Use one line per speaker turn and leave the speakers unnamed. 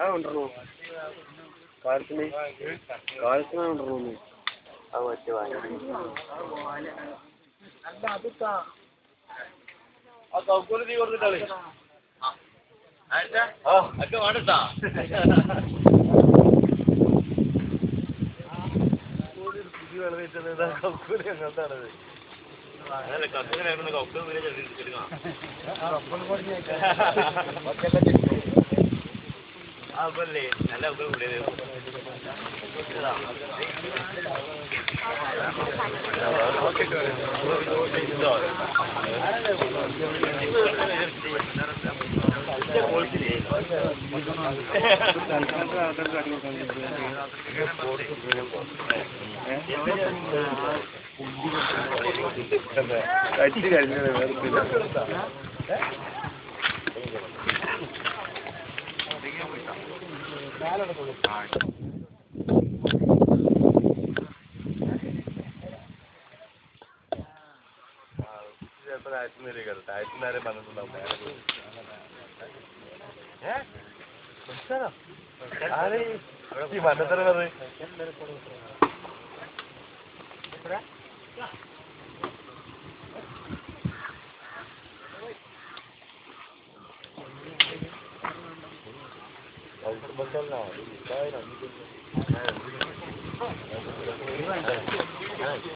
ఉండరు కాల్సిన ఉండరు అవి వచ్చే ఆ కౌకులు దిగి కొడుతుంటాలి అక్క వాడతా కౌకులు ఎంతాడది അതല്ല കത്തുകനായിരുന്നു കൗക്കും വരെ ചെറുക്കാം അതല്ലേ നല്ല ഒക്കെ കൂടിയത് അടിച്ചു കഴിഞ്ഞത് ആയിരത്തിനാരെ പറഞ്ഞിട്ടുണ്ടാവും ഈ മന്നത്തര പറഞ്ഞത്